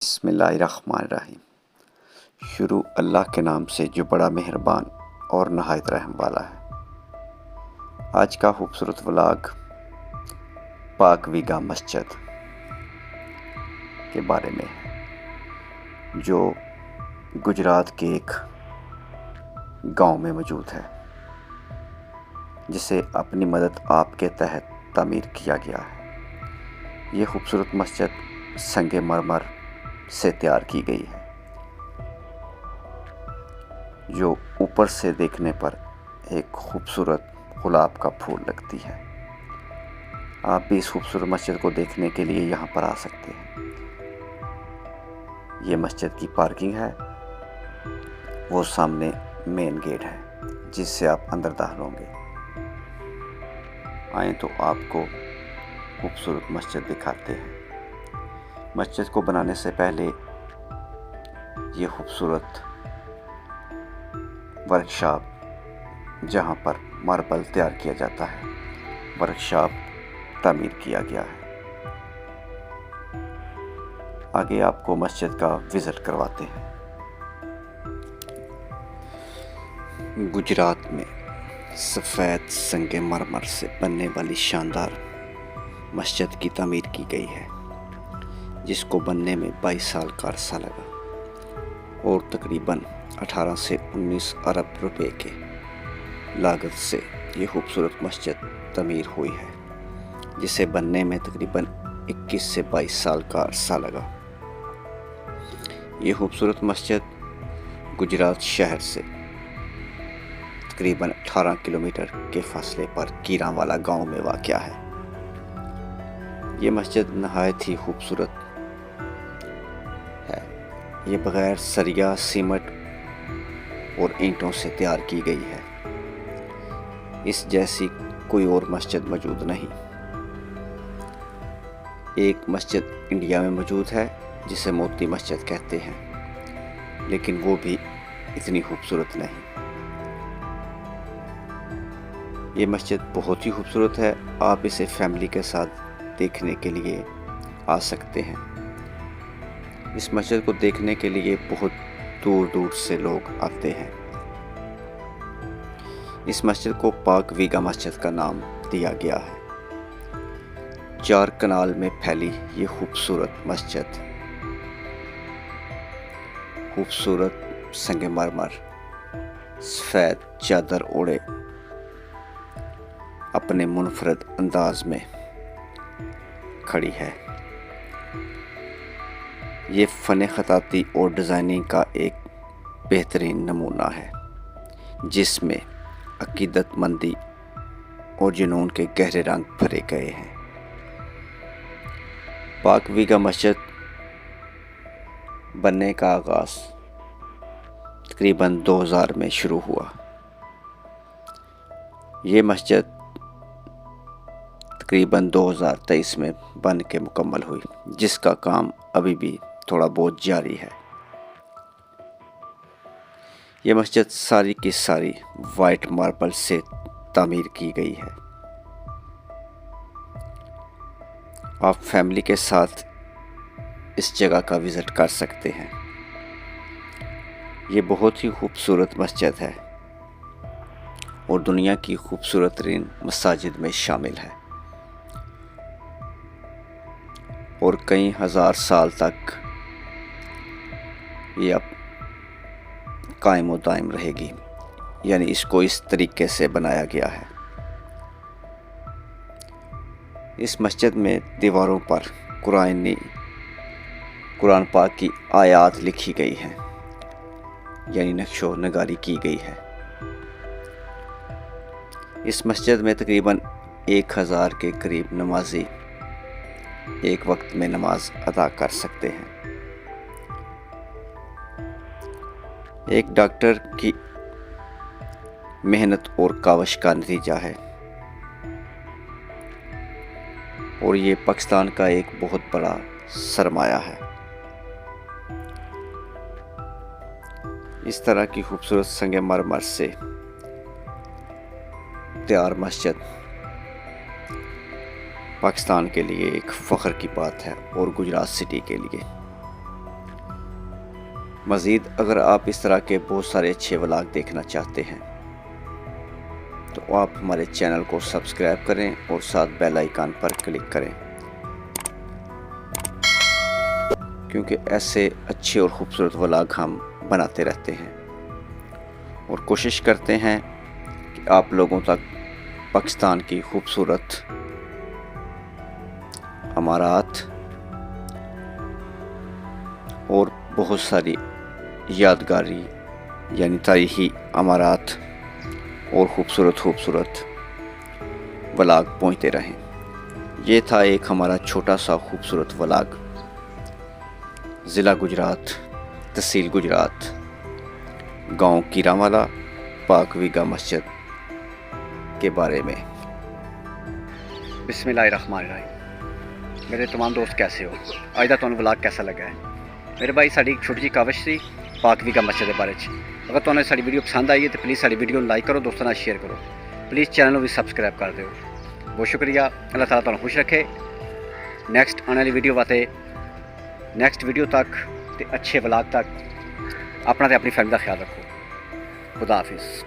بسم اللہ الرحمن الرحیم۔ شروع اللہ کے نام سے جو بڑا مہربان اور نہایت رحم والا ہے۔ آج کا خوبصورت ولاگ پاک ویگا مسجد کے بارے میں ہے، جو گجرات کے ایک گاؤں میں موجود ہے، جسے اپنی مدد آپ کے تحت تعمیر کیا گیا ہے۔ یہ خوبصورت مسجد سنگ مرمر سے تیار کی گئی ہے، جو اوپر سے دیکھنے پر ایک خوبصورت گلاب کا پھول لگتی ہے۔ آپ بھی اس خوبصورت مسجد کو دیکھنے کے لیے یہاں پر آ سکتے ہیں۔ یہ مسجد کی پارکنگ ہے، وہ سامنے مین گیٹ ہے جس سے آپ اندر داخل ہوں گے۔ آئیں تو آپ کو خوبصورت مسجد دکھاتے ہیں۔ مسجد کو بنانے سے پہلے یہ خوبصورت ورکشاپ، جہاں پر ماربل تیار کیا جاتا ہے، ورکشاپ تعمیر کیا گیا ہے۔ آگے آپ کو مسجد کا وزٹ کرواتے ہیں۔ گجرات میں سفید سنگ مرمر سے بننے والی شاندار مسجد کی تعمیر کی گئی ہے، جس کو بننے میں 22 سال کا عرصہ لگا اور تقریباً 18 سے 19 ارب روپے کے لاگت سے یہ خوبصورت مسجد تعمیر ہوئی ہے، جسے بننے میں تقریباً 21 سے 22 سال کا عرصہ لگا۔ یہ خوبصورت مسجد گجرات شہر سے تقریباً 18 کلومیٹر کے فاصلے پر کیران والا گاؤں میں واقع ہے۔ یہ مسجد نہایت ہی خوبصورت ہے۔ یہ بغیر سریا، سیمنٹ اور اینٹوں سے تیار کی گئی ہے۔ اس جیسی کوئی اور مسجد موجود نہیں۔ ایک مسجد انڈیا میں موجود ہے جسے موتی مسجد کہتے ہیں، لیکن وہ بھی اتنی خوبصورت نہیں۔ یہ مسجد بہت ہی خوبصورت ہے، آپ اسے فیملی کے ساتھ دیکھنے کے لیے آ سکتے ہیں۔ اس مسجد کو دیکھنے کے لیے بہت دور دور سے لوگ آتے ہیں۔ اس مسجد کو پاک ویگا مسجد کا نام دیا گیا ہے۔ 4 کنال میں پھیلی یہ خوبصورت مسجد خوبصورت سنگ مرمر سفید چادر اوڑھے اپنے منفرد انداز میں کھڑی ہے۔ یہ فن خطاطی اور ڈیزائننگ کا ایک بہترین نمونہ ہے، جس میں عقیدت مندی اور جنون کے گہرے رنگ بھرے گئے ہیں۔ پاک ویگا مسجد بننے کا آغاز تقریباً 2000 میں شروع ہوا۔ یہ مسجد تقریباً 2023 میں بن کے مکمل ہوئی، جس کا کام ابھی بھی تھوڑا بہت جاری ہے۔ یہ مسجد ساری کی ساری وائٹ ماربل سے تعمیر کی گئی ہے۔ آپ فیملی کے ساتھ اس جگہ کا وزٹ کر سکتے ہیں۔ یہ بہت ہی خوبصورت مسجد ہے اور دنیا کی خوبصورت ترین مساجد میں شامل ہے، اور کئی ہزار سال تک یہ اب قائم و دائم رہے گی، یعنی اس کو اس طریقے سے بنایا گیا ہے۔ اس مسجد میں دیواروں پر قرآن پاک کی آیات لکھی گئی ہیں، یعنی نقش و نگاری کی گئی ہے۔ اس مسجد میں تقریباً 1000 کے قریب نمازی ایک وقت میں نماز ادا کر سکتے ہیں۔ ایک ڈاکٹر کی محنت اور کاوش کا نتیجہ ہے، اور یہ پاکستان کا ایک بہت بڑا سرمایہ ہے۔ اس طرح کی خوبصورت سنگ مرمر سے تیار مسجد پاکستان کے لیے ایک فخر کی بات ہے، اور گجرات سٹی کے لیے۔ مزید اگر آپ اس طرح کے بہت سارے اچھے ولاگ دیکھنا چاہتے ہیں تو آپ ہمارے چینل کو سبسکرائب کریں اور ساتھ بیل آئیکن پر کلک کریں، کیونکہ ایسے اچھے اور خوبصورت ولاگ ہم بناتے رہتے ہیں اور کوشش کرتے ہیں کہ آپ لوگوں تک پاکستان کی خوبصورت عمارات اور بہت ساری یادگاری یعنی تاریخی عمارات اور خوبصورت ولاگ پہنچتے رہیں۔ یہ تھا ایک ہمارا چھوٹا سا خوبصورت ولاگ ضلع گجرات، تحصیل گجرات، گاؤں کیراوالا پاک ویگا مسجد کے بارے میں۔ بسم اللہ الرحمن الرحیم۔ میرے تمام دوست کیسے ہو؟ آج کا تمہیں ولاگ کیسا لگا ہے؟ میرے بھائی ساری ایک چھوٹی جی کاوش سی پاک ویگا مسجد کے بارے اگر تمہیں ساری ویڈیو پسند آئی ہے تو پلیز ساری ویڈیو لائک کرو، دوستوں نال شیئر کرو، پلیز چینل بھی سبسکرائب کر دو۔ بہت شکریہ، اللہ تعالیٰ تمہیں خوش رکھے۔ نیکسٹ آنے والی ویڈیو باتے نیکسٹ ویڈیو تک تے اچھے ولاگ تک اپنا تے اپنی فیملی کا خیال رکھو۔ خدا حافظ۔